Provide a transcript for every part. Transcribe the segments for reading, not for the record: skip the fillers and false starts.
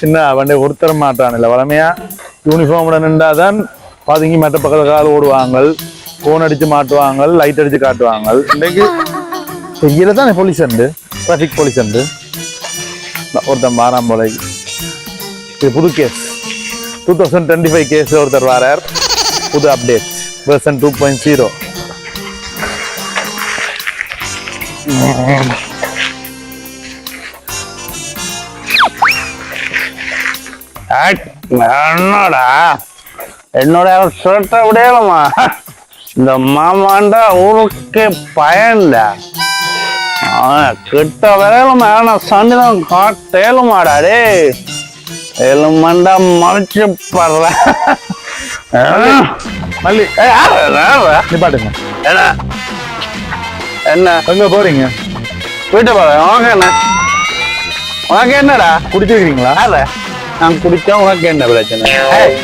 என்ன வண்டி ஒருத்தர மாட்டான்ல வளமையா யூனிஃபார்ம்ல நின்றாதான் பாத்தீங்க மற்ற பக்கத்துல கால் ஓடுவாங்க, போன் அடிச்சு மாட்டுவாங்க, லைட் அடிச்சு காட்டுவாங்க. இன்னைக்கு இதில் தான் போலீஸ் உண்டு, டிராஃபிக் போலீஸ் உண்டு. ஒருத்தன் வாராம் போல இது புது கேஸ் 2025 கேஸ் ஒருத்தர் வாரார். புது அப்டேட் வெர்ஷன் 2.0. என்னோட ஷர்ட்டை விடையலமா இந்த மாமாண்டா ஊருக்கு பயன்டா கிட்ட வரையலமா சண்டிதான் காட்டேலுமாடா டே எலுமண்டா மறைச்சு படுற மல்லி நிப்பாட்டுங்க. என்ன என்ன எங்க போறீங்க? வீட்டை போறேன். உனக்கு என்ன உனக்கு என்னடா குடிச்சிருக்கீங்களா? நான் குடிச்சா உனக்கு என்ன பிரச்சனை?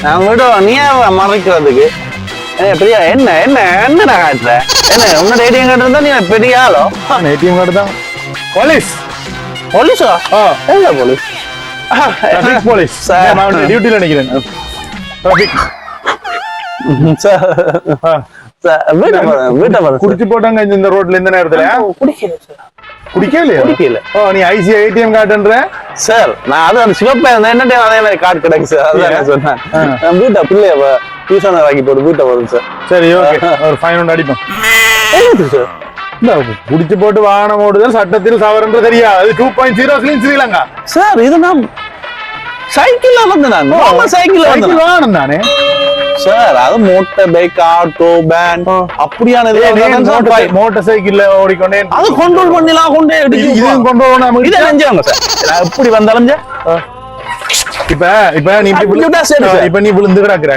நான் விடுவோம் நீ மறைக்கிறதுக்கு பிரியா என்ன என்ன என்னடா காட்டுற? என்ன உன்னோட ஏடிஎம் கார்டு இருந்தா நீ பெரிய ஆளோ? ஏடிஎம் கார்டு தான். போலீஸ் போலீஸா? எங்க போலீஸ்? Traffic police. நான் டியூட்டில நிக்கிறேன். டிராஃபிக் குடிச்சு போட்டாங்க இந்த ரோட்ல இந்த நேரத்துல. குடிக்கலையா? ஓ நீ ஐசி ஏடிஎம் கார்டுன்ற சார். நான் அது சிவப்பா என்ன அதே மாதிரி கார்டு கிடைக்கு சார். அதான் சொன்னேன். வீட்டை பிள்ளைய டியூஷன் ஆக்கி போட்டு வீட்டை வரும் சார். சரி ஓகே, ஒரு ஃபைன் ஒன்று அடிப்போம் சார். குடிச்சு போட்டு வாகனம் ஓடுதல் சட்டத்தில் சவரன்ற தெரியாது. அது 2.0 ஸ்ரீலங்கா சார். இது நான் சைக்கிள்ல வந்து சைக்கிள் வாகனம் தானே சார். அது மோட்டார் பைக், ஆட்டோ, வேன் அப்படியான மோட்டார் சைக்கிள்ல ஓடிக்கொண்டே அது கண்ட்ரோல் பண்ணலாம். கொண்டே கண்ட்ரோல் செஞ்சாங்க சார். எப்படி வந்தாலும் இப்ப நீ விழுந்து கிடக்குற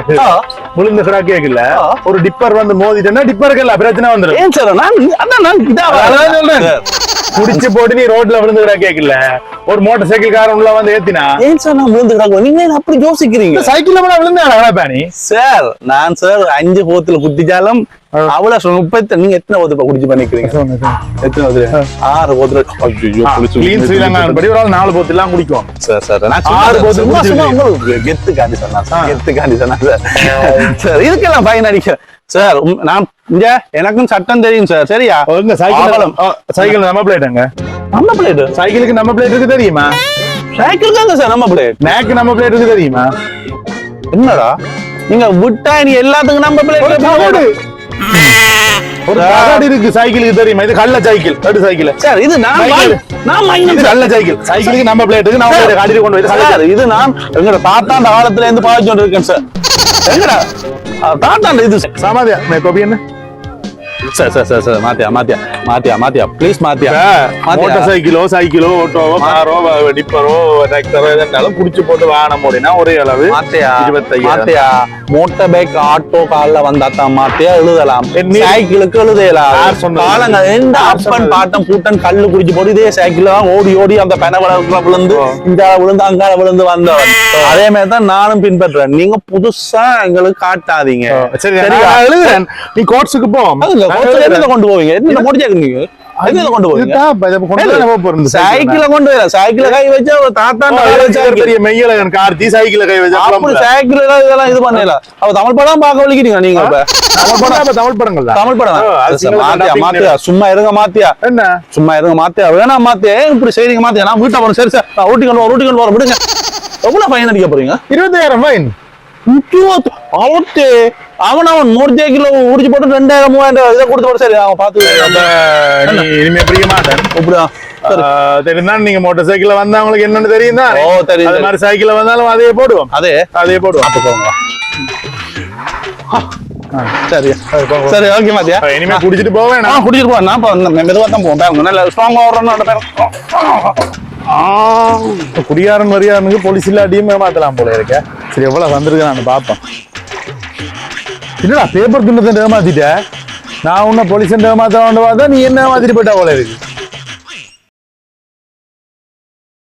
விழுந்து கிடக்கல ஒரு டிப்பர் வந்து மோதிட்டா டிப்பருக்கு பிரச்சனை வந்துடும். ஏன் சார் நான் குடிச்சு போட்டு நீ ரோட்ல விழுந்து கிடக்கல ஒரு மோட்டார் சைக்கிள் காரன் உள்ள வந்து ஏத்தினா ஏன் சார் நான் விழுந்து கிடக்கும்? நீங்க அப்படி யோசிக்கிறீங்க? சைக்கிள்ல கூட விழுந்தா நீ சார். நான் சார் 5 போத்துல குத்திச்சாலும் அவ்வளவு 30 நீங்க எத்தனை போத்து குடிச்சு பண்ணிக்கிறீங்க? எத்தனை போத்து? 6 போத்துல. ஸ்ரீலங்கா படி ஒரு 4 போத்து எல்லாம் குடிக்கும் சார். சார் நான் 6 போத்து கெத்து காண்டி சொன்னா சார். கெத்து காண்டி சொன்னா சார். சார் இதுக்கெல்லாம் ஃபைன் அடிக்க சார். நான் எனக்கும் சட்டம் தெரியும் சார். சரியா? சைக்கிள் நம்ம பிளேட்டுங்க. நம்ம பிளேட் சைக்கிளுக்கு நம்ம பிளேட் இருக்கு தெரியுமா? சைக்கிள் தாங்க சார் நம்ம பிளேட். நேக்கு நம்ம பிளேட் இருக்கு தெரியுமா? என்னடா நீங்க விட்டா நீ எல்லாத்துக்கும் நம்ம பிளேட் ஒரு கார்டு இருக்கு சைக்கிளுக்கு தெரியுமா? இது கள்ள சைக்கிள். கட்டு சைக்கிள் சார். இது நான் கள்ள சைக்கிள். சைக்கிளுக்கு நம்ம பிளேட்டுக்கு நான் காடி கொண்டு போய் சார். இது நான் எங்கட தாத்தா அந்த காலத்துல இருந்து பாய்ச்சி கொண்டு இருக்கேன் சார். எங்கடா தாத்தா இது சமாதியா கோபி என்ன சார்? சார் சார் சார் மாத்தியா மாத்தியா மாத்தியா மாத்தியா ப்ளீஸ் மாத்தியா. மோட்டார் சைக்கிளோ ஆட்டோவோ காரோ டிப்பரோ டிராக்டரோ எதாலும் குடிச்சு போட்டு வாகனம் ஓடினா ஒரே அளவு மாத்தியா 25 மாத்தியா. மோட்டார் பைக் ஆட்டோ கால்ல வந்தாத்தான் மாத்தியா எழுதலாம். சைக்கிளுக்கு எழுதலாம். காலங்க எந்த அப்பன் பாட்டம் பூட்டன் கல்லு குடிச்சு போட்டு இதே சைக்கிள் தான் ஓடி ஓடி அந்த பெனவளவுக்குள்ள விழுந்து இந்த விழுந்து அங்கால விழுந்து வந்தவன். அதே மாதிரி தான் நானும் பின்பற்றேன். நீங்க புதுசா எங்களுக்கு காட்டாதீங்க. சரி எழுதுறேன். நீ கோர்ட்ஸுக்கு போ. கொண்டு போவீங்க என்ன முடிஞ்சாங்க? கொண்டு போவீங்க சைக்கிள கொண்டு வர சைக்கிள கை வச்சா தாத்தா பெரிய மெய்யழகன் கார்த்தி சைக்கிள கை வச்சா சைக்கிள் இதெல்லாம் இது பண்ணல. அவ தமிழ் படம் பார்க்க வலிக்கிறீங்க நீங்க? தமிழ் படங்கள் தமிழ் படம் மாத்தியா மாத்தியா சும்மா இருங்க மாத்தியா. என்ன சும்மா இருங்க மாத்தியா? வேணா மாத்தியா இப்படி செய்றீங்க மாத்தியா? நான் வீட்டை போறேன். சரி சார் நான் ஊட்டிக்கொண்டு வர விடுங்க. எவ்வளவு ஃபைன் அடிக்க போறீங்க? 20,000 ஃபைன். அவன் 3 கிலோ உடிச்சு போட்டு 2,000 3,000 இதை கொடுத்து. சரி அவன் பாத்து இனிமே பிடிக்க மாட்டேன். தெரியுதா? நீங்க மோட்டார் சைக்கிள் வந்தா உங்களுக்கு என்னன்னு தெரியும் தான். அது மாதிரி சைக்கிள் வந்தாலும் அதே போடுவோம். அதே போடுவோம். சரி சரி ஓகே மாத்தியா. இனிமே குடிச்சிட்டு போவேன். குடிச்சிட்டு போவேன். நான் மெதுவா தான் போவேன். நல்ல ஸ்ட்ராங்கா வர்றேன்னு குடியாரன் வரியாரனுக்கு போலீஸ் இல்லாட்டியும் ஏமாத்தலாம் போல இருக்க. சரி எவ்வளவு வந்திருக்கு நான் பாப்பேன். இல்லடா பேப்பர் துண்டத்தை ஏமாத்திட்ட. நான் உன்ன போலீஸ் ஏமாத்த பார்த்தா நீ என்ன ஏமாத்திட்டு போயிட்டா போல இருக்கு.